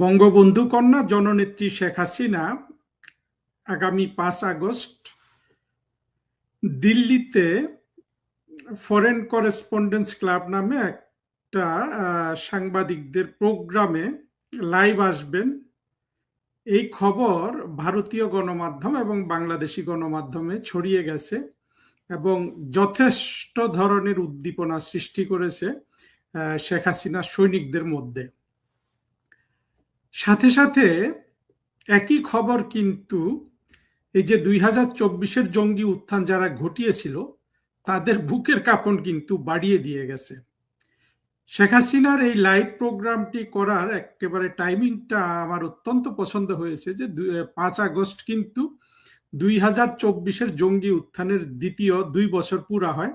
বঙ্গবন্ধু কন্যা জননেত্রী শেখ হাসিনা আগামী 5 আগস্ট দিল্লিতে ফরেন করেসপন্ডেন্স ক্লাব নামে একটা সাংবাদিকদের প্রোগ্রামে লাইভ আসবেন। এই খবর ভারতীয় গণমাধ্যম এবং বাংলাদেশি গণমাধ্যমে ছড়িয়ে গেছে এবং যথেষ্ট ধরনের উদ্দীপনা সৃষ্টি করেছে শেখ হাসিনার সৈনিকদের মধ্যে। সাথে সাথে একই খবর কিন্তু এই যে 2024-এর জঙ্গি উত্থান যারা ঘটিয়েছিল তাদের বুকের কাঁপন কিন্তু বাড়িয়ে দিয়ে গেছে। শেখ হাসিনার এই লাইভ প্রোগ্রামটি করার একেবারে টাইমিংটা আমার অত্যন্ত পছন্দ হয়েছে যে 5 আগস্ট কিন্তু 2024-এর জঙ্গি উত্থানের দ্বিতীয় 2 বছর পুরা হয়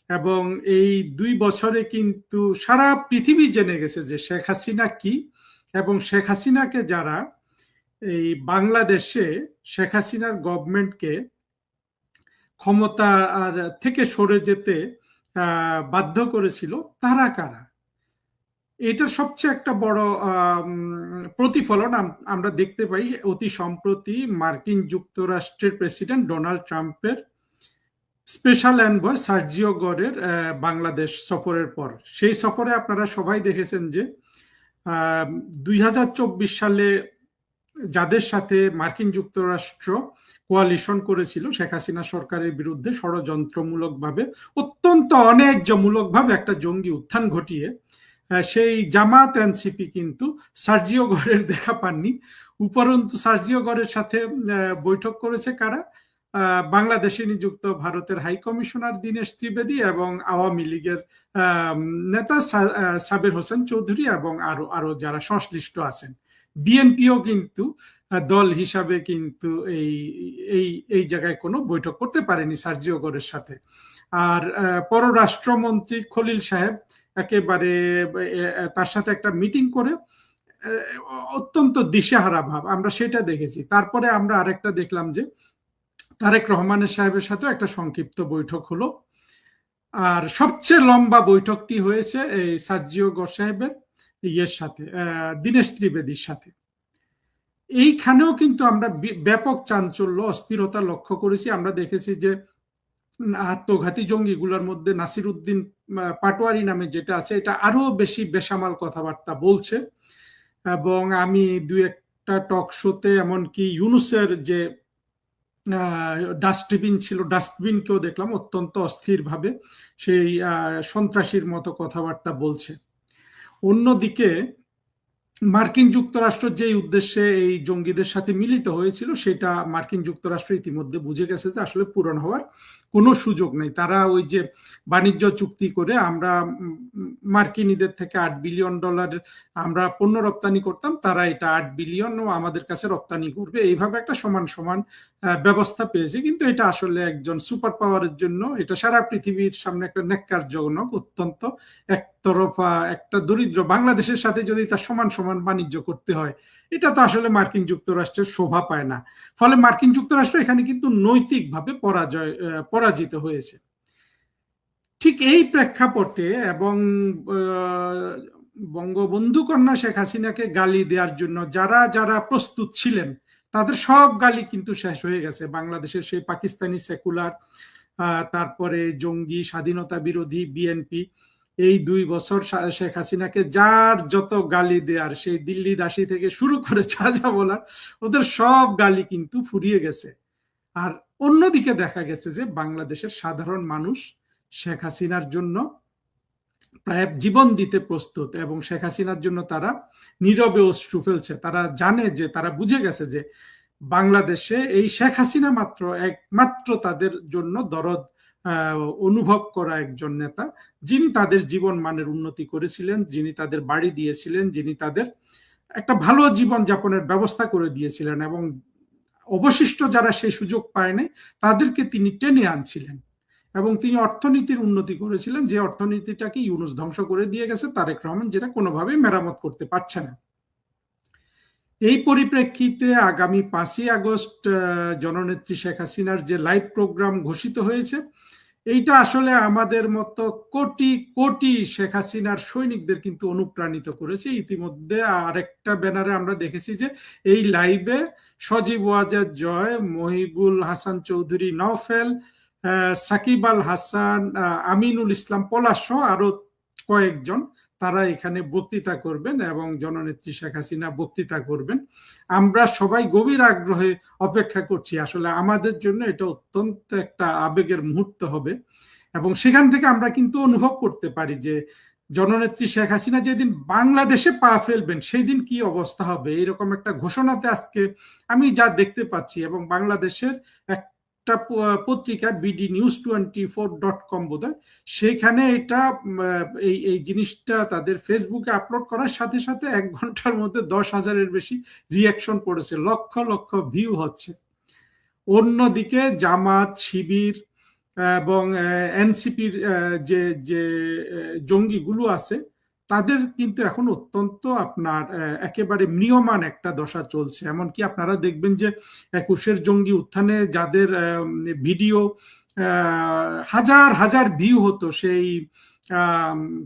এবং এই 2 বছরে কিন্তু সারা পৃথিবী জেনে গেছে যে শেখ হাসিনা কি এবং শেখ হাসিনাকে যারা এই বাংলাদেশে শেখ হাসিনার গভর্নমেন্টকে ক্ষমতা থেকে সরে যেতে বাধ্য করেছিল তারা কারা। এটার সবচেয়ে একটা বড় প্রতিফলন আমরা দেখতে পাই অতি সম্প্রতি মার্কিন যুক্তরাষ্ট্রের প্রেসিডেন্ট ডোনাল্ড ট্রাম্পের স্পেশাল এনভয় সার্জিও গরের বাংলাদেশ সফরের পর। সেই সফরে আপনারা সবাই দেখেছেন যে 2024 সালে যাদের সাথে মার্কিন যুক্তরাষ্ট্র কোয়ালিশন করেছিল শেখ হাসিনা সরকারের বিরুদ্ধে ষড়যন্ত্রমূলকভাবে অত্যন্ত অন্যায্যমূলকভাবে একটা জঙ্গি উত্থান ঘটিয়ে সেই জামাত এনসিপি কিন্তু সার্জিও গরের দেখা পাননি। উপরন্তু সার্জিও গরের সাথে বৈঠক করেছে কারা? বাংলাদেশে নিযুক্ত ভারতের হাই কমিশনার দীনেশ ত্রিবেদী এবং আওয়ামী লীগের নেতা সাবের হোসেন চৌধুরী এবং আরো যারা সংশ্লিষ্ট আছেন। বিএনপিও কিন্তু দল হিসাবে কিন্তু এই জায়গায় কোনো বৈঠক করতে পারেনি সার্জিও গরের সাথে। আর পররাষ্ট্রমন্ত্রী খলিল সাহেব একেবারে তার সাথে একটা মিটিং করে অত্যন্ত দিশেহারা ভাব, আমরা সেটা দেখেছি। তারপরে আমরা আরেকটা দেখলাম যে তারেক রহমানের সাহেবের সাথে একটা সংক্ষিপ্ত বৈঠক হলো। আর সবচেয়ে লম্বা বৈঠকটি হয়েছে এই সার্জিও গর সাহেবের সাথে, দীনেশ ত্রিবেদীর সাথে। এইখানেও কিন্তু আমরা ব্যাপক চাঞ্চল্য অস্থিরতা লক্ষ্য করেছি। আমরা দেখেছি যে আত্মঘাতী জঙ্গিগুলোর মধ্যে নাসির উদ্দিন পাটোয়ারি নামে যেটা আছে এটা আরো বেশি বেসামাল কথাবার্তা বলছে এবং আমি দুই একটা টক শোতে এমনকি ইউনুসের যে ডাস্টবিন ছিল ডাস্টবিনকেও দেখলাম অত্যন্ত অস্থিরভাবে সেই সন্ত্রাসীর মতো কথাবার্তা বলছে। অন্যদিকে মার্কিন যুক্তরাষ্ট্র যেই উদ্দেশ্যে এই জঙ্গিদের সাথে মিলিত হয়েছিল সেটা মার্কিন যুক্তরাষ্ট্র ইতিমধ্যে বুঝে গেছে যে আসলে পূরণ হওয়ার কোনো সুযোগ নেই। তারা ওই যে বাণিজ্য চুক্তি করে আমরা মার্কিনীদের থেকে $8 বিলিয়ন আমরা পণ্য রপ্তানি করতাম, তারা এটা 8 বিলিয়ন আমাদের কাছে রপ্তানি করবে, এইভাবে একটা সমান সমান ব্যবস্থা পেয়েছে। কিন্তু এটা আসলে একজন সুপার পাওয়ারের জন্য এটা সারা পৃথিবীর সামনে একটা ন্যাক্কারজনক, অত্যন্ত একতরফা একটা দরিদ্র বাংলাদেশের সাথে যদি তার সমান সমান বাণিজ্য করতে হয়, এটা তো আসলে মার্কিন যুক্তরাষ্ট্রের শোভা পায় না। ফলে মার্কিন যুক্তরাষ্ট্র এখানে কিন্তু নৈতিকভাবে পরাজিত হয়েছে। ঠিক এই প্রেক্ষাপটে এবং বঙ্গবন্ধু কন্যা শেখ হাসিনাকে গালি দেওয়ার জন্য যারা যারা প্রস্তুত ছিলেন তাদের সব গালি কিন্তু শেষ হয়ে গেছে। বাংলাদেশের সেই পাকিস্তানি সেকুলার, তারপরে জঙ্গি, স্বাধীনতা বিরোধী বিএনপি, এই 2 বছর শেখ হাসিনাকে যার যত গালি দেয়ার, সেই দিল্লি দাসী থেকে শুরু করে যা যা বলার, ওদের সব গালি কিন্তু ফুরিয়ে গেছে। আর অন্যদিকে দেখা গেছে যে বাংলাদেশের সাধারণ মানুষ শেখ হাসিনার জন্য প্রায় জীবন দিতে প্রস্তুত এবং শেখ হাসিনার জন্য তারা নীরবে অশ্রু ফেলছে। তারা জানে যে, তারা বুঝে গেছে যে বাংলাদেশে এই শেখ হাসিনা একমাত্র তাদের জন্য দরদ অনুভব করা একজন নেতা, যিনি তাদের জীবন মানের উন্নতি করেছিলেন, যিনি তাদের বাড়ি দিয়েছিলেন, যিনি তাদের একটা ভালো জীবন যাপনের ব্যবস্থা করে দিয়েছিলেন এবং অবশিষ্ট যারা সেই সুযোগ পায় নাই তাদেরকে তিনি টেনে আনছিলেন এবং তিনি অর্থনীতির উন্নতি করেছিলেন, যে অর্থনীতিটাকে ইউনুস ধ্বংস করে দিয়ে গেছে তারেক রহমান, যেটা কোনোভাবেই মেরামত করতে পারছে না। এই পরিপ্রেক্ষিতে আগামী 5 আগস্ট জননেত্রী শেখ হাসিনার যে লাইভ প্রোগ্রাম ঘোষিত হয়েছে, এইটা আসলে আমাদের মতো কোটি কোটি শেখ হাসিনার সৈনিকদের কিন্তু অনুপ্রাণিত করেছে। ইতিমধ্যে আরেকটা ব্যানারে আমরা দেখেছি যে এই লাইভে সজীব ওয়াজেদ জয়, মহিবুল হাসান চৌধুরী নওফেল, সাকিব আল হাসান, আমিনুল ইসলাম পলাশ সহ আরো কয়েকজন তারা এখানে বক্তৃতা করবেন এবং জননেত্রী শেখ হাসিনা বক্তৃতা করবেন। আমরা সবাই গভীর আগ্রহে অপেক্ষা করছি। আসলে আমাদের জন্য এটা অত্যন্ত একটা আবেগের মুহূর্ত হবে এবং সেখান থেকে আমরা কিন্তু অনুভব করতে পারি যে জননেত্রী শেখ হাসিনা যেদিন বাংলাদেশে পা ফেলবেন সেই দিন কি অবস্থা হবে। এরকম একটা ঘোষণাতে আজকে আমি যা দেখতে পাচ্ছি, এবং বাংলাদেশের একটা পত্রিকা BDNews24.com বোধহয়, সেখানে এটা এই এই জিনিসটা তাদের ফেসবুকে আপলোড করার সাথে সাথে 1 ঘন্টার মধ্যে 10,000-এর বেশি রিয়াকশন পড়েছে, লক্ষ লক্ষ ভিউ হচ্ছে। অন্যদিকে জামাত, শিবির এবং এনসিপির যে যে জঙ্গিগুলো আছে তাদের কিন্তু এখন অত্যন্ত আপনার একেবারে ম্রিয়মান একটা দশা চলছে। এমনকি আপনারা দেখবেন যে 21-এর জঙ্গি উত্থানে যাদের ভিডিও হাজার হাজার ভিউ হতো, সেই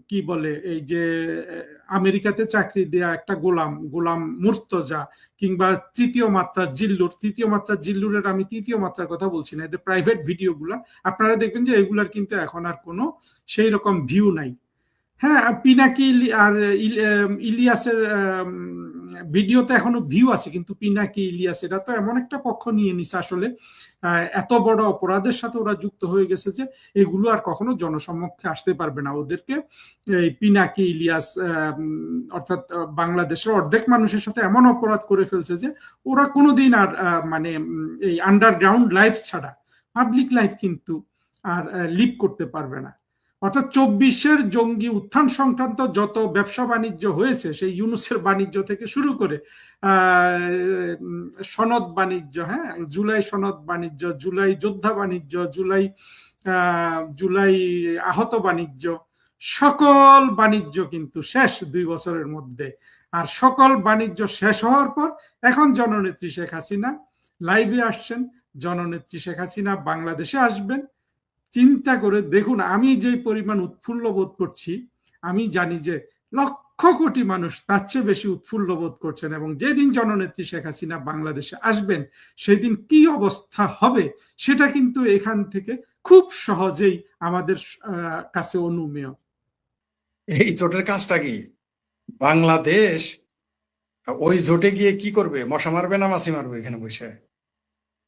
কি বলে এই যে আমেরিকাতে চাকরি দেয়া একটা গোলাম গোলাম মুর্তজা, কিংবা তৃতীয় মাত্রার জিল্লুরের, আমি তৃতীয় মাত্রার কথা বলছি না, এদের প্রাইভেট ভিডিওগুলা আপনারা দেখবেন যে এগুলার কিন্তু এখন আর কোনো সেই রকম ভিউ নাই। হ্যাঁ, পিনাকি আর ইলিয়াসের ভিডিওতে এখনো ভিউ আছে, কিন্তু পিনাকি ইলিয়াস এরা তো এমন একটা পক্ষ নিয়ে নিছে আসলে, এত বড় অপরাধের সাথে ওরা যুক্ত হয়ে গেছে যে এগুলো আর কখনো জনসমক্ষে আসতে পারবে না। ওদেরকে এই পিনাকি ইলিয়াস অর্থাৎ বাংলাদেশের অর্ধেক মানুষের সাথে এমন অপরাধ করে ফেলছে যে ওরা কোনোদিন আর মানে এই আন্ডারগ্রাউন্ড লাইফ ছাড়া পাবলিক লাইফ কিন্তু আর লিভ করতে পারবে না। অর্থাৎ 24-এর জঙ্গি উত্থান সংক্রান্ত যত ব্যবসা বাণিজ্য হয়েছে, সেই ইউনুসের বাণিজ্য থেকে শুরু করে সনদ বাণিজ্য, হ্যাঁ, জুলাই সনদ বাণিজ্য, জুলাই যোদ্ধা বাণিজ্য, জুলাই আহত বাণিজ্য, সকল বাণিজ্য কিন্তু শেষ 2 বছরের মধ্যে। আর সকল বাণিজ্য শেষ হওয়ার পর এখন জননেত্রী শেখ হাসিনা লাইভে আসছেন, জননেত্রী শেখ হাসিনা বাংলাদেশে আসবেন। চিন্তা করে দেখুন, আমি যে পরিমাণ উৎফুল্ল বোধ করছি, আমি জানি যে লক্ষ কোটি মানুষ তার চেয়ে বেশি উৎফুল্ল বোধ করছেন। এবং যেদিন জননেত্রী শেখ হাসিনা বাংলাদেশে আসবেন সেই দিন কি অবস্থা হবে সেটা কিন্তু এখান থেকে খুব সহজেই আমাদের কাছে অনুমেয়। এই জোটের কাজটা কি? বাংলাদেশ ওই জোটে গিয়ে কি করবে? মশা মারবে না মাছি মারবে এখানে বসে?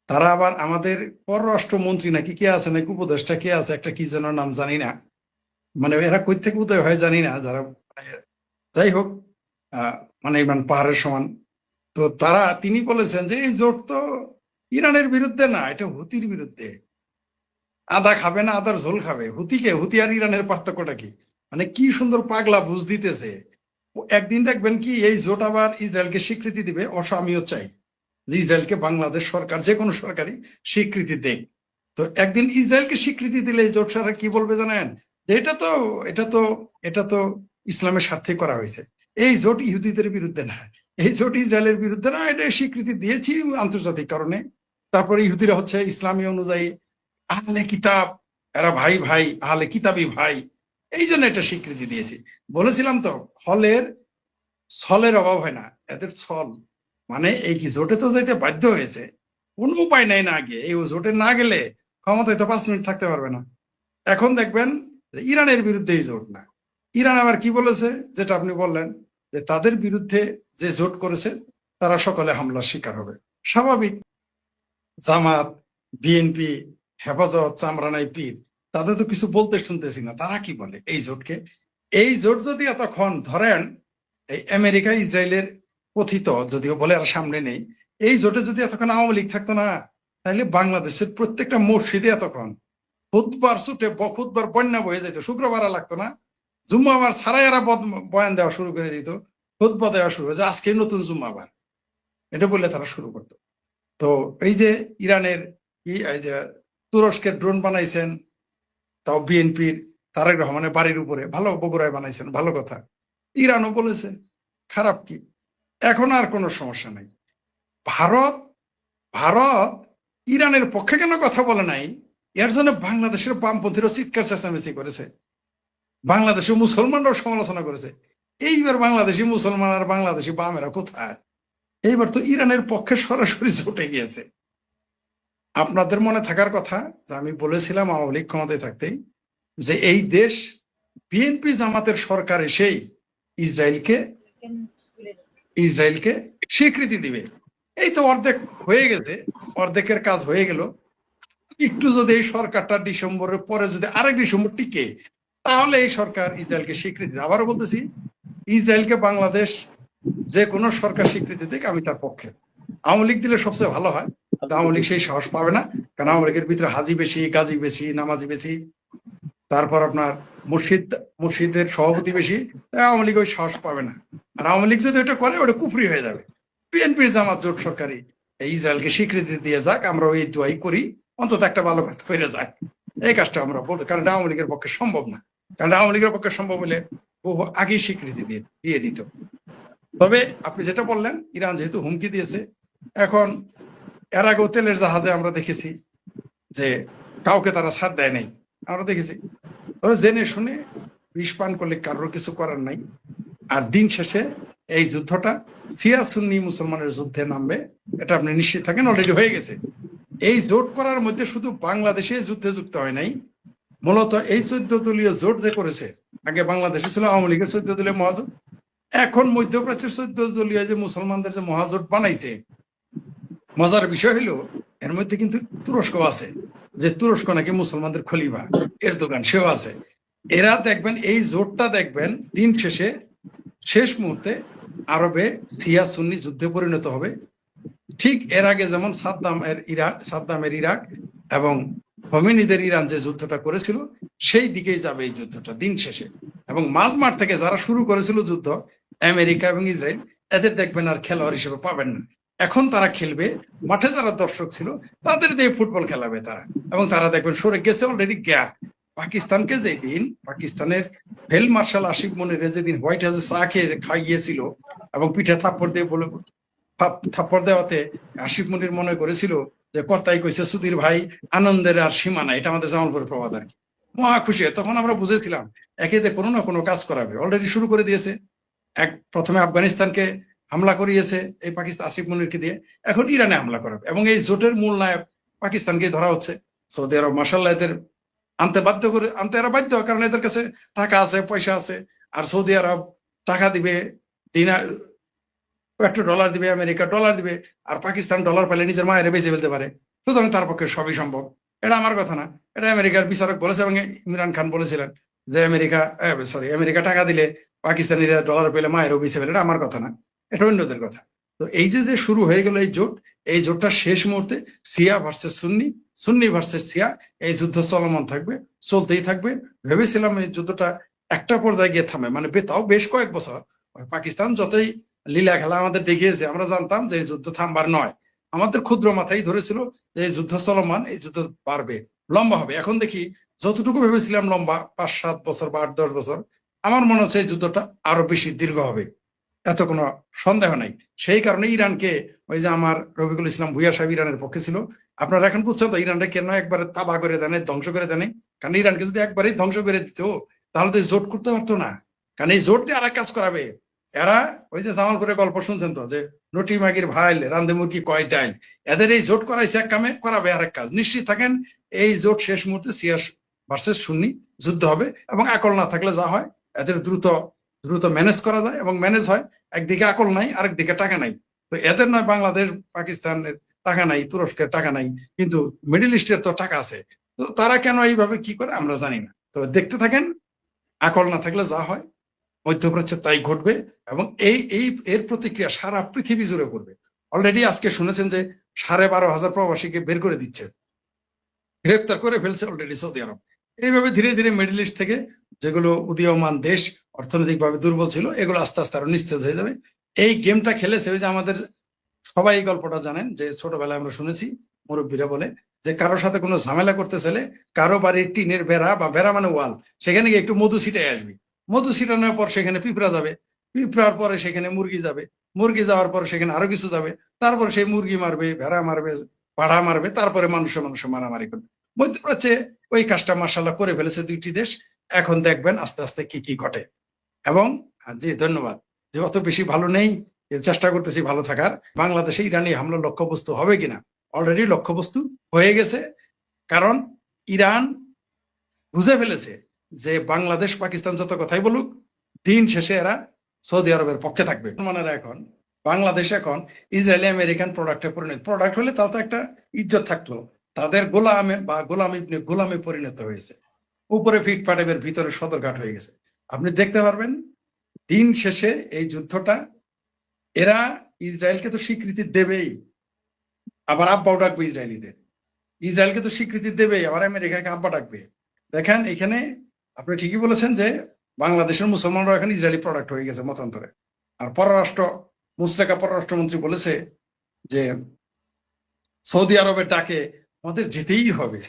তারা আবার আমাদের পররাষ্ট্রমন্ত্রী নাকি কে আছে, নাকি উপদেষ্টা কে আছে, একটা কি যেন নাম জানি না, মানে এরা কই থেকে উদয় হয় জানি না, যারা যাই হোক মানে পাহাড়ের সমান। তো তিনি বলেছেন যে এই জোট তো ইরানের বিরুদ্ধে না, এটা হুতির বিরুদ্ধে। আদা খাবে না আদার ঝোল খাবে। হুতি আর ইরানের পার্থক্যটা কি? মানে কি সুন্দর পাগলা বুঝ দিতেছে। একদিন দেখবেন কি এই জোট আবার ইসরায়েলকে স্বীকৃতি দিবে। আমিও চাই যে ইসরায়েলকে বাংলাদেশ সরকার, যে কোনো সরকারি স্বীকৃতি দেয়। তো একদিন ইসরায়েলকে স্বীকৃতি দিলে এই জোট সরকার কি বলবে জানেন? যে এটা তো ইসলামের স্বার্থে করা হয়েছে। এই জোট ইহুদিদের বিরুদ্ধে না, এই জোট ইসরায়েলের বিরুদ্ধে না, এটা স্বীকৃতি দিয়েছি আন্তর্জাতিক কারণে। তারপরে ইহুদিরা হচ্ছে ইসলামী অনুযায়ী আহলে কিতাব, এরা ভাই ভাই, আহলে কিতাবি ভাই, এই জন্য এটা স্বীকৃতি দিয়েছি। বলেছিলাম তো ছলের অভাব হয় না, এদের ছল। মানে এই কি জোটে তো যেতে বাধ্য হয়েছে, কোনো উপায় নাই না গিয়ে। এই জোটে না গেলে ক্ষমতায় তো 5 মিনিট থাকতে পারবে না। এখন দেখবেন ইরানের বিরুদ্ধে এই জোট না, ইরান আবার কি বলেছে, যেটা আপনি বললেন যে তাদের বিরুদ্ধে যে জোট করেছে তারা সকলে হামলার শিকার হবে। স্বাভাবিক। জামাত, বিএনপি, হেফাজত, চামরানাই পীর, তাদের তো কিছু বলতে শুনতেছি না। তারা কি বলে এই জোটকে? এই জোট যদি এতক্ষণ ধরেন এই আমেরিকা ইসরায়েলের কথিত, যদিও বলে আর সামনে নেই, এই জোটে যদি এতক্ষণ আওয়ামী লীগ থাকতো না, তাহলে বাংলাদেশের প্রত্যেকটা মসজিদে এতক্ষণ খুতবার ছুটে খুতবার বন্যা বয়ে যেত। শুক্রবার লাগতো না, জুম্মাবার সারাইয়ারা বয়ান দেওয়া শুরু করে দিত, খুতবা দেওয়া শুরু যে আজকে নতুন জুম্মাবার, এটা বললে তারা শুরু করতো। তো এই যে ইরানের এই যে তুরস্কের ড্রোন বানাইছেন, তাও বিএনপির তারেক রহমানের বাড়ির উপরে, ভালো, বগুড়ায় বানাইছেন, ভালো কথা। ইরানও বলেছে, খারাপ কি? এখন আর কোনো সমস্যা নাই। ভারত ইরানের পক্ষে কেন কথা বলে নাই? এর জন্য বাংলাদেশের বামপন্থীরাও চিৎকার চেঁচামেচি করেছে, বাংলাদেশের মুসলমানরাও সমালোচনা করেছে। এইবার বাংলাদেশি মুসলমান আর বাংলাদেশি বামেরা কোথায়? এইবার তো ইরানের পক্ষে সরাসরি জোটে গিয়েছে। আপনাদের মনে থাকার কথা যে আমি বলেছিলাম আওয়ামী লীগ ক্ষমতায় থাকতেই যে এই দেশ বিএনপি জামাতের সরকার এসেই ইসরায়েলকে স্বীকৃতি দিবে। এই তো অর্ধেক হয়ে গেছে, অর্ধেকের কাজ হয়ে গেল। একটু যদি এই সরকারটা ডিসেম্বরের পরে যদি আরেক ডিসেম্বর টিকে, তাহলে এই সরকার ইসরায়েলকে স্বীকৃতি দেবে। আবারও বলতেছি, ইসরায়েলকে বাংলাদেশ যে কোনো সরকার স্বীকৃতি দিক, আমি তার পক্ষে। আওয়ামী লীগ দিলে সবচেয়ে ভালো হয়, আওয়ামী লীগ সেই সাহস পাবে না, কারণ আওয়ামী লীগের ভিতরে হাজি বেশি, গাজী বেশি, নামাজি বেশি, তারপর আপনার মুর্শিদের সভাপতি বেশি, তাই আওয়ামী লীগ ওই সাহস পাবে না। আর আওয়ামী লীগ যদি ওটা করে, ওটা কুফরি হয়ে যাবে। বিএনপির জামাত জোট সরকারি ইসরায়েলকে স্বীকৃতি দিয়ে যাক, আমরা ওই দোয়াই করি, অন্তত একটা ভালো কাজ করে যাক। এই কাজটা আমরা বলতে, কারণ আওয়ামী লীগের পক্ষে সম্ভব না। কারণ আওয়ামী লীগের পক্ষে সম্ভব হলে বহু আগেই স্বীকৃতি দিয়ে দিত। তবে আপনি যেটা বললেন, ইরান যেহেতু হুমকি দিয়েছে, এখন এর আগেও তেলের জাহাজে আমরা দেখেছি যে কাউকে তারা ছাড় দেয় নাই, আমরা দেখেছি। তবে জেনে শুনে বিষ পান করলে কারোর কিছু করার নাই। আর দিন শেষে এই যুদ্ধটা শিয়া সুন্নি মুসলমানের যুদ্ধে নামবে, এটা আপনি নিশ্চিত থাকেন, অলরেডি হয়ে গেছে। এই জোট করার মধ্যে শুধু বাংলাদেশে যুদ্ধে যুক্ত হয় নাই, মূলত এই 14 দলীয় জোট যে করেছে, আগে বাংলাদেশে ছিল আওয়ামী লীগের 14 দলীয় মহাজোট, এখন মধ্যপ্রাচ্যের 14 দলীয় যে মুসলমানদের যে মহাজোট বানাইছে, মজার বিষয় হলো এর মধ্যে কিন্তু তুরস্ক আছে, যে তুরস্ক নাকি মুসলমানদের খলিফা এরদোগান সেও আছে। এরা দেখবেন এই জোটটা দেখবেন দিন শেষে শেষ মুহূর্তে আরবে শিয়া সুন্নি যুদ্ধে পরিণত হবে। ঠিক এর আগে যেমন সাদ্দামের ইরাক এবং হোমেনিদের ইরান যে যুদ্ধটা করেছিল, সেই দিকেই যাবে এই যুদ্ধটা দিন শেষে। এবং মাঝমাঠ থেকে যারা শুরু করেছিল যুদ্ধ, আমেরিকা এবং ইসরায়েল, এদের দেখবেন আর খেলোয়াড় হিসেবে পাবেন না। এখন তারা খেলবে, মাঠে যারা দর্শক ছিল তাদের দিয়ে ফুটবল খেলাবে তারা, এবং তারা দেখবেন সরে গেছে অলরেডি। পাকিস্তানকে যেদিন পাকিস্তানের ফিল্ড মার্শাল আসিফ মনির যেদিন হোয়াইট হাউসে চা খেয়ে খাইয়েছিল এবং পিঠে থাপ্পড় দিয়ে বলে থাপ্পড় দেওয়াতে আসিফ মনির মনে করেছিল যে কর্তাই কইছে সুধীর ভাই আনন্দের আর সীমা নাই, এটা আমাদের জামালপুরের প্রবাদ আর কি। মহা খুশি। তখন আমরা বুঝেছিলাম একেতে কোনো না কোনো কাজ করাবে, অলরেডি শুরু করে দিয়েছে। প্রথমে আফগানিস্তানকে হামলা করিয়েছে এই পাকিস্তান আসিফ মনিরকে দিয়ে, এখন ইরানে হামলা করাবে। এবং এই জোটের মূল নায়ক পাকিস্তানকে ধরা হচ্ছে। সৌদি আরব মাসাল্লাহ এদের আনতে এরা বাধ্য, কারণ এদের কাছে টাকা আছে, পয়সা আছে। আর সৌদি আরব টাকা দিবে, $1 দিবে, আমেরিকা ডলার দিবে, আর পাকিস্তান ডলার পেলে নিজের মায়ের বেঁচে ফেলতে পারে। সুতরাং তার পক্ষে সবই সম্ভব। এটা আমার কথা না, এটা আমেরিকার বিচারক বলেছে। এবং ইমরান খান বলেছিলেন যে আমেরিকা টাকা দিলে পাকিস্তানিরা ডলার পেলে মায়েরও বেঁচে ফেলে। এটা আমার কথা না, এটা অন্যদের কথা। তো এই যে শুরু হয়ে গেল এই জোটটা শেষ মুহূর্তে শিয়া ভার্সেস সুন্নি, সুন্নি ভার্সেস শিয়া, এই যুদ্ধ চলমান থাকবে, চলতেই থাকবে। ভেবেছিলাম এই যুদ্ধটা একটা পর্যায়ে গিয়ে থামে, মানে তাও বেশ কয়েক বছর। পাকিস্তান যতই লীলা খেলা আমাদের দেখিয়েছে, আমরা জানতাম যে এই যুদ্ধ থামবার নয়। আমাদের ক্ষুদ্র মাথায় ধরেছিল যে এই যুদ্ধ চলমান, এই যুদ্ধ পারবে, লম্বা হবে। এখন দেখি যতটুকু ভেবেছিলাম লম্বা 5-7 বছর বা 8-10 বছর, আমার মনে হচ্ছে এই যুদ্ধটা আরো বেশি দীর্ঘ হবে, এত কোনো সন্দেহ নাই। সেই কারণে ইরানকে, ওই যে আমার রফিকুল ইসলাম ভুইয়া সাহেব ইরানের পক্ষে ছিল, আপনারা এখন বুঝছেন তো ইরানটা কেন একবারে তাবা করে দেন, ধ্বংস করে দেন। কারণ ইরানকে যদি একবারেই ধ্বংস করে দিত, তাহলে তো জোট করতে পারতো না। কারণ এই জোট দিয়ে আর এক কাজ করাবে এরা। ওই যে জামালপুরের গল্প শুনছেন তো, যে রুটি মাগির ভাইল রান্ধে মুরগি কয় ডাইল, এদের এই জোট করাইছে এক কামে, করাবে আরেক কাজ। নিশ্চিত থাকেন এই জোট শেষ মুহূর্তে শিয়া ভার্সেস সুন্নি যুদ্ধ হবে। এবং আকল না থাকলে যা হয়, এদের দ্রুত ম্যানেজ করা যায় এবং ম্যানেজ হয়। একদিকে আকল নাই, আরেকদিকে টাকা নাই। তো এদের নয় বাংলাদেশ পাকিস্তানের টাকা নাই, তুরস্কের টাকা নাই, কিন্তু মিডল ইস্টের তো টাকা আছে। তো তারা কেন এইভাবে কি করে আমরা জানি না। তো দেখতে থাকেন, আকল না থাকলে যা হয় মধ্যপ্রাচ্যে তাই ঘটবে। এবং এর প্রতিক্রিয়া সারা পৃথিবী জুড়ে করবে। অলরেডি আজকে শুনেছেন যে 12,500 প্রবাসীকে বের করে দিচ্ছে, গ্রেপ্তার করে ফেলছে অলরেডি সৌদি আরব। এইভাবে ধীরে ধীরে মিডল ইস্ট থেকে যেগুলো উদীয়মান দেশ, অর্থনৈতিকভাবে দুর্বল ছিল, এগুলো আস্তে আস্তে আরো নিস্তেজ হয়ে যাবে। এই গেমটা খেলেছে ওই যে আমাদের সবাই এই গল্পটা জানেন, যে ছোটবেলায় আমরা শুনেছি মুরব্বীরা বলে, যে কারোর সাথে কোনো ঝামেলা করতে চাইলে কারো বাড়ির টিনের বেড়া বা বেড়া মানে ওয়াল, সেখানে গিয়ে একটু মধু ছিটাই আসবি। মধু ছিটানোর পর সেখানে পিঁপড়া যাবে, পিঁপড়ার পরে সেখানে মুরগি যাবে, মুরগি যাওয়ার পরে সেখানে আরো কিছু যাবে, তারপরে সেই মুরগি মারবে, ভেড়া মারবে, পাড়া মারবে, তারপরে মানুষে মারামারি করবে। মধ্যপ্রাচ্যে ওই কাজটা মার্শাল্লাহ করে ফেলেছে দুইটি দেশ। এখন দেখবেন আস্তে আস্তে কি কি ঘটে। এবং জি ধন্যবাদ, যে অত বেশি ভালো নেই, চেষ্টা করতেছি ভালো থাকার। বাংলাদেশে ইরানি হামলার লক্ষ্যবস্তু হবে কিনা, অলরেডি লক্ষ্যবস্তু হয়ে গেছে। কারণ ইরান বুঝে ফেলেছে যে বাংলাদেশ পাকিস্তান যত কথাই বলুক, দিন শেষে এরা সৌদি আরবের পক্ষে থাকবে। মুসলমানেরা এখন, বাংলাদেশ এখন ইসরায়েলি আমেরিকান প্রোডাক্টে পরিণত, প্রোডাক্ট হলে তাও তো একটা ইজ্জত থাকলো, তাদের গোলামে বা গোলামে পরিণত হয়েছে। উপরে ফিটফাট, এর ভিতরে সদরঘাট হয়ে গেছে। আপনি দেখতে পারবেন দিন শেষে এই যুদ্ধটা, এরা ইসরায়েলকে তো স্বীকৃতি দেবেই, আবার আব্বাও ডাকবে ইসরায়েলিদের। ইসরায়েলকে তো স্বীকৃতি দেবেই, আবার আমেরিকাকে আব্বা ডাকবে। দেখেন এখানে আপনি ঠিকই বলেছেন যে বাংলাদেশের মুসলমানরা এখন ইসরায়েলি প্রোডাক্ট হয়ে গেছে মতান্তরে। আর মুশতাকা পররাষ্ট্রমন্ত্রী বলেছে যে সৌদি আরবের ডাকে আমাদের যেতেই হবে।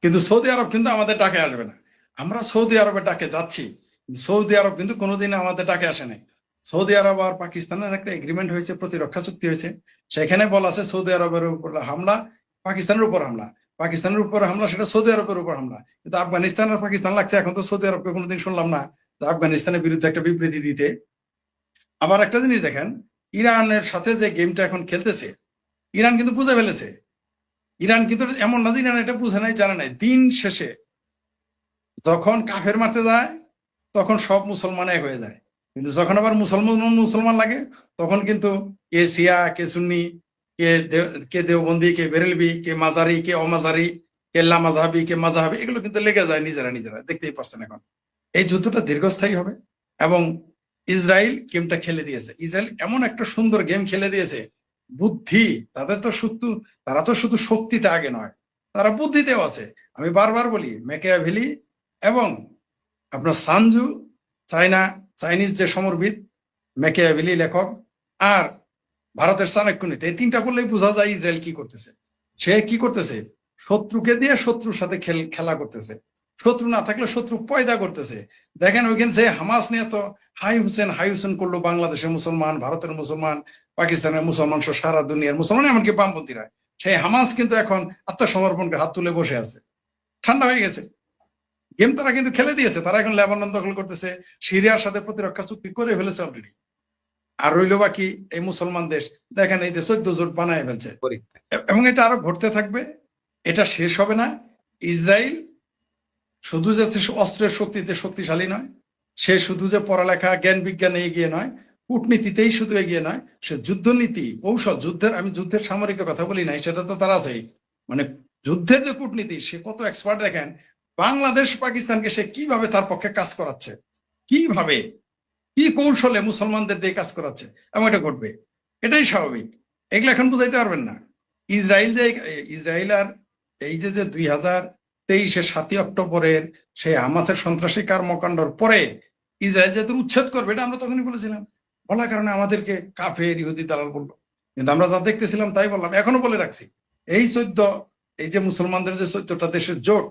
কিন্তু সৌদি আরব কিন্তু আমাদের ডাকে আসবে না। আমরা সৌদি আরবের ডাকে যাচ্ছি, সৌদি আরব কিন্তু কোনোদিন আমাদের ডাকে আসে নাই। সৌদি আরব আর পাকিস্তানের একটা এগ্রিমেন্ট হয়েছে, প্রতিরক্ষা চুক্তি হয়েছে, সেখানে বলা আছে সৌদি আরবের উপর হামলা পাকিস্তানের উপর হামলা, পাকিস্তানের উপর হামলা সেটা সৌদি আরবের উপর হামলা। কিন্তু আফগানিস্তান আর পাকিস্তান লাগছে, এখন তো সৌদি আরবকে কোনোদিন শুনলাম না আফগানিস্তানের বিরুদ্ধে একটা বিবৃতি দিতে। আবার একটা জিনিস দেখেন, ইরানের সাথে যে গেমটা এখন খেলতেছে, ইরান কিন্তু বুঝে ফেলেছে। ইরান কিন্তু এমন না যে ইরান এটা বুঝে নাই, জানে নাই। দিন শেষে যখন কাফের মারতে যায় তখন সব মুসলমান এক হয়ে যায়, কিন্তু যখন আবার মুসলমান লাগে তখন কিন্তু কে শিয়া, কে সুন্নি, কে দেওবন্দি, কে বেরেলবি, কে মাজারি, কে অমাজারি, কে লামাজাহাবি, কে মাজাহাবি, এগুলো কিন্তু লেগে যায় নিজেরা। দেখতেই পাচ্ছেন এখন এই যুদ্ধটা দীর্ঘস্থায়ী হবে। এবং ইসরায়েল গেমটা খেলে দিয়েছে, ইসরায়েল এমন একটা সুন্দর গেম খেলে দিয়েছে। বুদ্ধি, তারা তো শুধু শক্তিতে আগে নয়, তারা বুদ্ধিতেও আছে। আমি বারবার বলি ম্যাকিয়াভেলি এবং আপনার সানজু, চাইনিজ যে সমরবিদ, ম্যাকিয়াভেলি লেখক, আর ভারতের চাণক্যনীতি, এই তিনটা করলেই বোঝা যায় ইসরায়েল কি করতেছে। সে কি করতেছে, শত্রুকে দিয়ে শত্রুর সাথে খেলা করতেছে, শত্রু না থাকলে শত্রু পয়দা করতেছে। দেখেন ওইখানে যে হামাস নিয়ে তো হাই হুসেন করলো, বাংলাদেশের মুসলমান, ভারতের মুসলমান, পাকিস্তানের মুসলমান সহ সারা দুনিয়ার মুসলমান, এমনকি বামপন্থীরা, সেই হামাস কিন্তু এখন আত্মসমর্পণ করে হাত তুলে বসে আছে, ঠান্ডা হয়ে গেছে। গেম তারা কিন্তু খেলে দিয়েছে। তারা এখন লেবানন দখল করতেছে, সিরিয়ার সাথে প্রতিরক্ষা চুক্তি করে ফেলেছে অলরেডি। আর রইল বাকি এই মুসলমান দেশ, দেখেন এই যে 14 জোট বানায় ফেলছে, এবং এটা আরো ঘটতে থাকবে, এটা শেষ হবে না। ইসরায়েল শুধু যে অস্ত্রের শক্তিতে শক্তিশালী নয়, সে শুধু যে পড়ালেখা জ্ঞান বিজ্ঞানে এগিয়ে নয়, কূটনীতিতেই শুধু এগিয়ে নয়, সে যুদ্ধনীতি কৌশল, আমি যুদ্ধের সামরিক কথা বলি নাই, সেটা তো তারা আছেই। মানে যুদ্ধের যে কূটনীতি, সে কত এক্সপার্ট। দেখেন বাংলাদেশ পাকিস্তানকে সে কিভাবে তার পক্ষে কাজ করাচ্ছে, কিভাবে কি কৌশলে মুসলমানদের দিয়ে কাজ করাচ্ছে, এবং এটা ঘটবে, এটাই স্বাভাবিক। এগুলো এখন বুঝাইতে পারবেন না। ইসরায়েল আর এই যে 2023-এর 7ই অক্টোবরের সেই হামাসের সন্ত্রাসী কর্মকাণ্ডর পরে ইসরায়েল যেহেতু উচ্ছেদ করবে, এটা আমরা তখনই বলেছিলাম, বলার কারণে আমাদেরকে কাফের ইহুদি দালাল বললো। কিন্তু আমরা যা দেখতেছিলাম তাই বললাম, এখনো বলে রাখছি, এই যে মুসলমানদের যে 14টা দেশের জোট,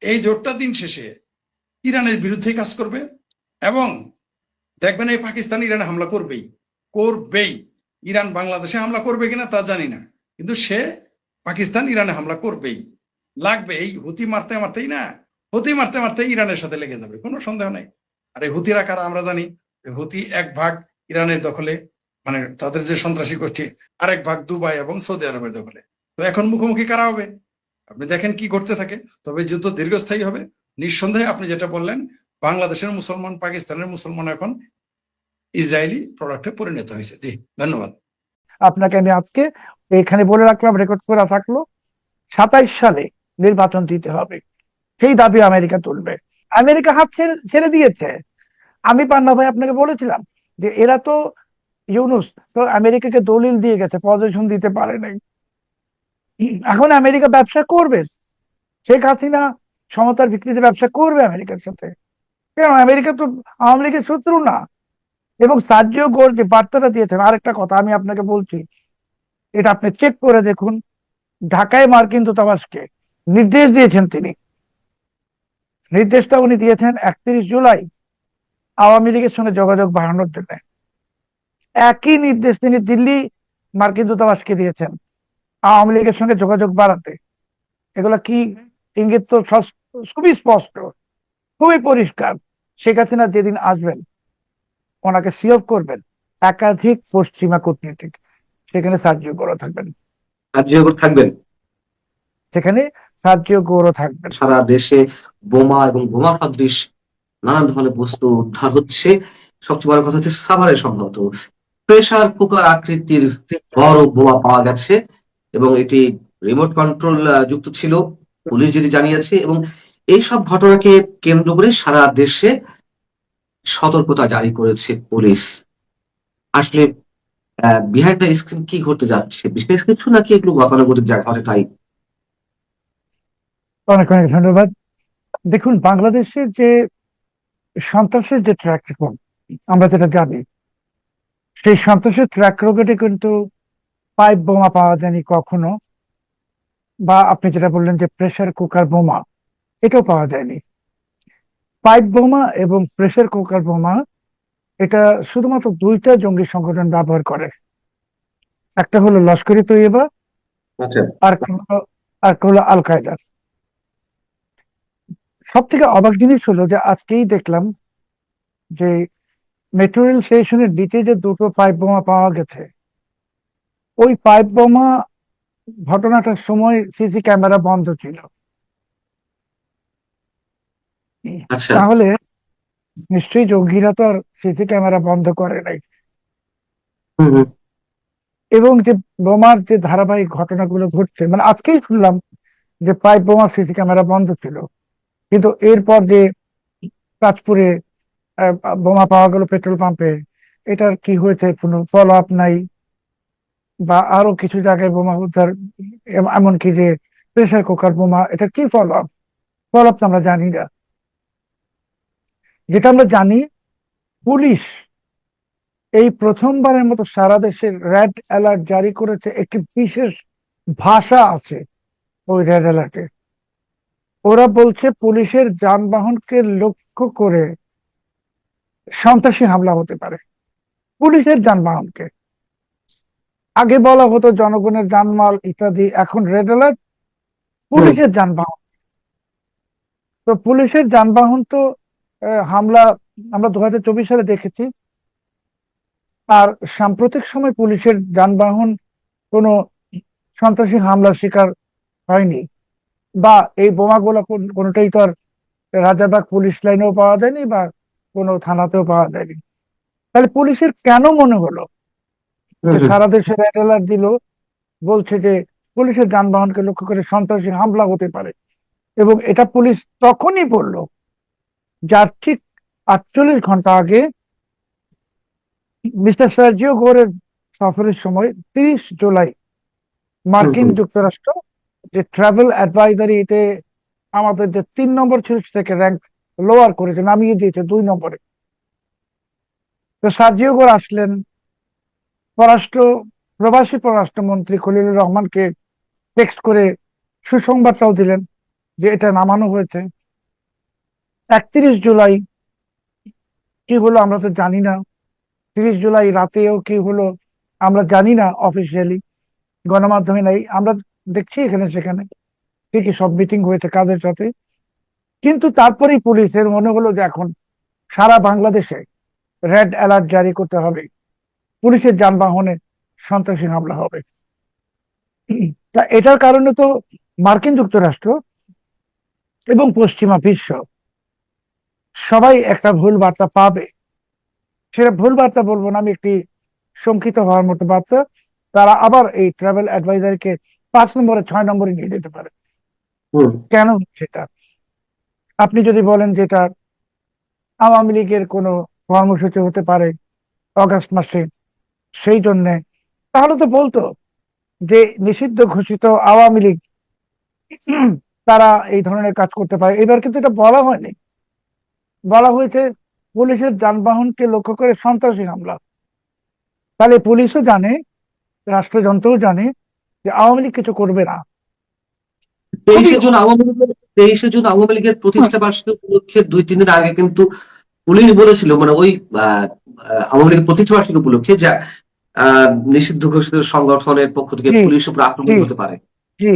এই জোটটা দিন শেষে ইরানের বিরুদ্ধে কাজ করবে। এবং দেখবেন এই পাকিস্তান ইরানে হামলা করবেই। ইরান বাংলাদেশে হামলা করবে কিনা তা জানি না, কিন্তু সে পাকিস্তান ইরানে হামলা করবেই, লাগবে। এই হুতি মারতে মারতেই ইরানের সাথে লেগে যাবে, কোনো সন্দেহ নাই। আর এই হুতিরা কারা আমরা জানি, হুতি এক ভাগ ইরানের দখলে, মানে তাদের যে সন্ত্রাসী গোষ্ঠী, আরেক ভাগ দুবাই এবং সৌদি আরবের দখলে। তো এখন মুখোমুখি কারা হবে, আপনি দেখেন কি ঘটতে থাকে। তবে যুদ্ধ দীর্ঘস্থায়ী হবে নিঃসন্দেহে। আপনি যেটা বললেন, বাংলাদেশের মুসলমান, পাকিস্তানের মুসলমান এখন ইসরায়েলি প্রোডাক্টে পরিণত হয়েছে। জি ধন্যবাদ। আপনাকে আমি আজকে এখানে বলে রাখলাম, রেকর্ড করা থাকলো, 27 সালে নির্বাচন দিতে হবে, সেই দাবি আমেরিকা তুলবে। আমেরিকা হাত ছেড়ে দিয়েছে। আমি পান্না ভাই আপনাকে বলেছিলাম যে এরা তো, ইউনুস তো আমেরিকাকে দলিল দিয়ে গেছে, পজিশন দিতে পারে নাই। এখন আমেরিকা ব্যবসা করবে, শেখ হাসিনা সমতার ভিত্তিতে ব্যবসা করবে আমেরিকার সাথে। কেন, আমেরিকা তো আওয়ামী লীগের শত্রু না। এবং সার্জিও গোর যে বার্তাটা দিয়েছেন, আরেকটা কথা আমি আপনাকে বলছি, এটা আপনি চেক করে দেখুন। ঢাকায় মার্কিন দূতাবাসকে নির্দেশ দিয়েছেন, নির্দেশটা উনি দিয়েছেন 31 জুলাই আওয়ামী লীগের সঙ্গে যোগাযোগ বাড়ানোর জন্য। একই নির্দেশ তিনি দিল্লি মার্কিন দূতাবাসকে দিয়েছেন আওয়ামী লীগের সঙ্গে যোগাযোগ বাড়াতে। এগুলা কি ইঙ্গিত তো খুবই স্পষ্ট, খুবই পরিষ্কার। শেখ হাসিনা যেদিন আসবেন, ওনাকে সিওর করবেন একাধিক পশ্চিমা কূটনীতিক, সেখানে সার্জিও গৌরব থাকবেন, কার্যকর থাকবেন। সেখানে সার্জিও গৌরব থাকবেন। সারা দেশে বোমা এবং বোমা সদৃশ নানান ধরনের বস্তু উদ্ধার হচ্ছে। সবচেয়ে বড় কথা হচ্ছে সাভারে সম্ভবত প্রেসার কুকার আকৃতির বড় বোমা পাওয়া গেছে এবং এটি রিমোট কন্ট্রোল যুক্ত ছিল, পুলিশ যেটি জানিয়েছে। এবং এইসব ঘটনাকে কেন্দ্র করে সারা দেশে সতর্কতা জারি করেছে পুলিশ। আসলে বিহাইন্ড দ্য স্ক্রিন কি ঘটতে যাচ্ছে, বিশেষ কিছু নাকি এগুলো গতানুগতিক যা ঘটে তাই? অনেক অনেক ধন্যবাদ। দেখুন, বাংলাদেশের যে সন্ত্রাসের যে ট্র্যাক রেকর্ড আমরা যেটা জানি, সেই সন্ত্রাসের ট্র্যাক রেকর্ডে কিন্তু পাইপ বোমা পাওয়া যায়নি কখনো, বা আপনি যেটা বললেন যে প্রেসার কুকার বোমা, এটাও পাওয়া যায়নি। পাইপ বোমা এবং প্রেসার কুকার বোমা এটা শুধুমাত্র দুইটা জঙ্গি সংগঠন ব্যবহার করে। একটা হলো লস্কর ই তৈয়বা, আচ্ছা। আর একটা হলো আল কায়দা। সব থেকে অবাক জিনিস হলো যে আজকেই দেখলাম যে মেট্রো রেল স্টেশনের নিচে যে দুটো পাইপ বোমা পাওয়া গেছে, ওই পাইপ বোমা ঘটনাটার সময় সিসি ক্যামেরা বন্ধ ছিল। আচ্ছা। তাহলে নিশ্চয়ই জঙ্গিরা তো আর সিসি ক্যামেরা বন্ধ করে নাই। হম হম। এবং যে বোমার যে ধারাবাহিক ঘটনাগুলো ঘটছে, মানে আজকেই শুনলাম যে পাইপ বোমা সিসি ক্যামেরা বন্ধ ছিল, কিন্তু এরপর যে তাজপুরে বোমা পাওয়া গেল পেট্রোল পাম্পে, এটার কি হয়েছে কোনো ফলো আপ নাই। বা আরো কিছু জায়গায় বোমা উদ্ধার, এমনকি যে প্রেসার কুকার বোমা, এটা কি ফলো আপ? ফলো আপ তো আমরা জানি না। যেটা আমরা জানি, পুলিশ এই প্রথমবারের মতো সারা দেশে রেড অ্যালার্ট জারি করেছে। একটি বিশেষ ভাষা আছে ওই রেড অ্যালার্টে। ওরা বলছে পুলিশের যানবাহনকে লক্ষ্য করে সন্ত্রাসী হামলা হতে পারে। পুলিশের যানবাহনকে, আগে বলা হতো জনগণের জানমাল ইত্যাদি, এখন রেড অ্যালার্ট পুলিশের যানবাহন। তো পুলিশের যানবাহন তো হামলা আমরা 2024 সালে দেখেছি। আর সাম্প্রতিক সময় পুলিশের যানবাহন কোনো সন্ত্রাসী হামলার শিকার হয়নি, বা এই বোমাগুলো কোনোটাই তো আর রাজারবাগ পুলিশ লাইনেও পাওয়া যায়নি বা কোনো থানাতেও পাওয়া যায়নি। তাহলে পুলিশের কেন মনে হলো যে সারা দেশে রেড অ্যালার্ট দিল, বলছে যে পুলিশের যানবাহনকে লক্ষ্য করে সন্ত্রাসী হামলা হতে পারে? এবং এটা পুলিশ তখনই বলল যার ঠিক 48 ঘন্টা আগে মিস্টার সার্জিও গোরের সফরের সময় 30 জুলাই মার্কিন যুক্তরাষ্ট্র যে ট্রাভেল অ্যাডভাইজারিতে আমাদের যে 3 নম্বর ছিল সেটাকে র্যাঙ্ক লোয়ার করেছে, নামিয়ে দিয়েছে 2 নম্বরে। তো সার্জিও গোর আসলেন, প্রবাসী পররাষ্ট্রমন্ত্রী খলিলুর রহমানকে টেক্সট করে সুসংবাদটাও দিলেন যে এটা নামানো হয়েছে। 31 জুলাই কি হলো আমরা তো জানি না। 30 জুলাই রাতেও কি হলো আমরা জানি না, অফিসিয়ালি গণমাধ্যমে নাই। আমরা দেখছি এখানে সেখানে ঠিকই সব মিটিং হয়েছে কাদের সাথে। কিন্তু তারপরেই পুলিশের মনে হলো যে এখন সারা বাংলাদেশে রেড অ্যালার্ট জারি করতে হবে, পুলিশের যানবাহনে সন্ত্রাসী হামলা হবে। তা এটার কারণে তো মার্কিন যুক্তরাষ্ট্র এবং পশ্চিমা বিশ্ব সবাই একটা ভুল বার্তা পাবে। সেটা ভুল বার্তা বলবো না আমি, একটি শঙ্কিত হওয়ার মতো বার্তা। তারা আবার এই ট্রাভেল অ্যাডভাইজারকে 5 নম্বরে 6 নম্বরে নিয়ে যেতে পারে। কেন সেটা আপনি যদি বলেন যেটা আওয়ামী লীগের কোনো কর্মসূচি হতে পারে অগাস্ট মাসে, সেই জন্য, তাহলে তো বলতো যে নিষিদ্ধ ঘোষিত আওয়ামী লীগ তারা এই ধরনের কাজ করতে পারে। এবার কিন্তু এটা বলা হয়নি, বলা হয়েছে পুলিশের যানবাহনকে লক্ষ্য করে সন্ত্রাসী হামলা। তাহলে পুলিশও জানে, রাষ্ট্রযন্ত্রও জানে যে আওয়ামী লীগ কিছু করবে না। 23 জুন আওয়ামী লীগের প্রতিষ্ঠা বার্ষিকী উপলক্ষে 2-3 দিন আগে কিন্তু পুলিশ বলেছিল, মানে ওই আওয়ামী লীগের প্রতিষ্ঠা বার্ষিকী উপলক্ষে, যা নিষিদ্ধ ঘোষিত সংগঠনের পক্ষ থেকে পুলিশের উপর আক্রমণ হতে পারে। জি,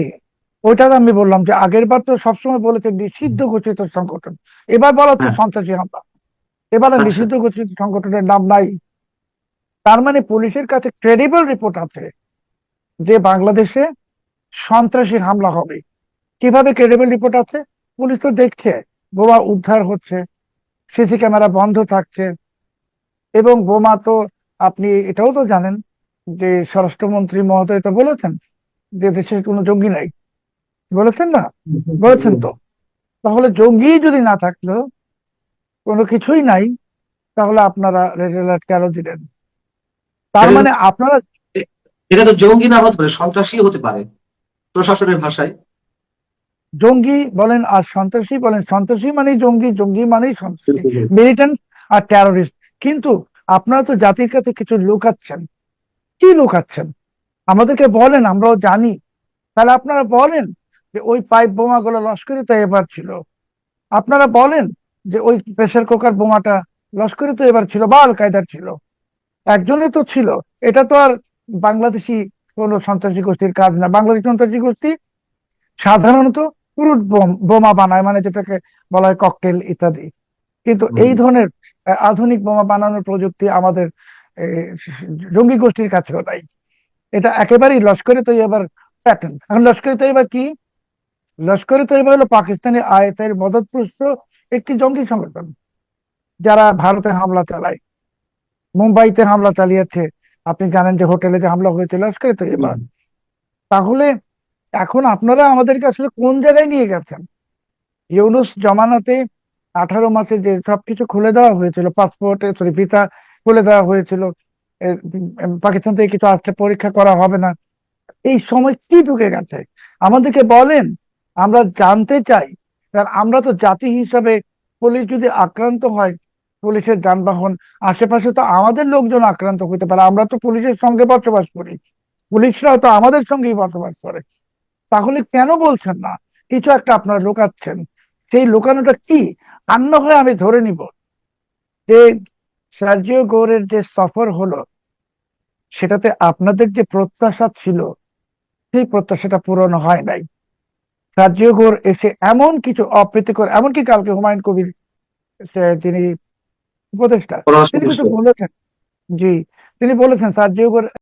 ওইটা আমি বললাম যে আগের বার তো সবসময় বলেছে নিষিদ্ধ ঘোষিত সংগঠন, এবার বলা হচ্ছে হ্যাঁ, সন্ত্রাসী হামলা, এবার আর আচ্ছা। নিষিদ্ধ ঘোষিত সংগঠনের নাম নাই। তার মানে পুলিশের কাছে ক্রেডিবল রিপোর্ট আছে যে বাংলাদেশে সন্ত্রাসী হামলা হবে। কিভাবে ক্রেডিবল রিপোর্ট আছে? পুলিশ তো দেখছে বোমা উদ্ধার হচ্ছে, সিসি ক্যামেরা বন্ধ থাকছে, এবং বোমা তো আপনি এটাও তো জানেন যে স্বরাষ্ট্রমন্ত্রী মহোদয় তো বলেছেন যে দেশে কোনো জঙ্গি নাই, বলেছেন না? বলেছেন তো। তাহলে জঙ্গি যদি না থাকলো, কোনো কিছুই নাই, তাহলে আপনারা রেড অ্যালার্ট কেন দিলেন? তার এটা মানে আপনারা এটা তো জঙ্গি না হতে পারে, সন্ত্রাসী হতে পারে প্রশাসনের ভাষায়। জঙ্গি বলেন আর সন্ত্রাসী বলেন, সন্ত্রাসী মানেই জঙ্গি, জঙ্গি মানেই সন্ত্রাসী, মিলিটেন্ট আর টেরোরিস্ট। কিন্তু আপনারা তো জাতির কাছে কিছু লুকাচ্ছেন। কি লুকাচ্ছেন? আমাদেরকে বলেন, আমরাও জানি। তাহলে আপনারা বলেন যে ওই পাইপ বোমাগুলো লস্করি তৈয়বার ছিল। আপনারা বলেন যে ওই প্রেসার কুকার বোমাটা লস্করি তৈয়বার ছিল বা আল কায়দার ছিল। একজনই তো ছিল। এটা তো আর বাংলাদেশি কোন সন্ত্রাসী গোষ্ঠীর কাজ না। বাংলাদেশি সন্ত্রাসী গোষ্ঠী সাধারণত ক্রুড বোমা বানায়, মানে যেটাকে বলা হয় ককটেল ইত্যাদি। কিন্তু এই ধরনের আধুনিক বোমা বানানোর প্রযুক্তি আমাদের আহ, জঙ্গি গোষ্ঠীর কাছেও নাই। এটা একেবারেই লস্করে তৈয়বার প্যাটার্ন। এখন লস্করে তৈয়বা কি? লস্করে তৈয়বা হলো পাকিস্তানি আইএসআই মদতপুষ্ট একটি জঙ্গি সংগঠন, যারা ভারতে হামলা চালায়, মুম্বাইতে হামলা চালিয়েছে। আপনি জানেন যে হোটেলে যে হামলা হয়েছিল লস্করে তৈয়বা। তাহলে এখন আপনারা আমাদেরকে আসলে কোন জায়গায় নিয়ে গেছেন? ইউনুস জমানাতে 18 মাসে যে সবকিছু খুলে দেওয়া হয়েছিল, পাসপোর্ট সরি ভিসা খুলে দেওয়া হয়েছিল, পাকিস্তান থেকে কিছু আসলে পরীক্ষা করা হবে না, এই সময় কি ঢুকে গেছে আমাদেরকে বলেন। আমরা জানতে চাই। কারণ আমরা তো জাতি হিসাবে, পুলিশ যদি আক্রান্ত হয়, পুলিশের যানবাহন আশেপাশে তো আমাদের লোকজন আক্রান্ত হতে পারে, আমরা তো পুলিশের সঙ্গে বসবাস করি, পুলিশরাও তো আমাদের সঙ্গেই বসবাস করে। তাহলে কেন বলছেন না? কিছু একটা আপনারা লুকাচ্ছেন। সেই লুকানোটা কি? আর না হয় আমি ধরে নিব যে সার্জিও গোরের যে সফর হলো, সেটাতে আপনাদের যে প্রত্যাশা ছিল, সেই প্রত্যাশাটা পূরণ হয় নাই। সার্জিও গোর এসে এমন কিছু অপ্রীতিকর, এমনকি কালকে হুমায়ুন কবির যিনি উপদেষ্টা, তিনি কিন্তু পররাষ্ট্র বলেছেন, জি, তিনি বলেছেন সার্জিও গোর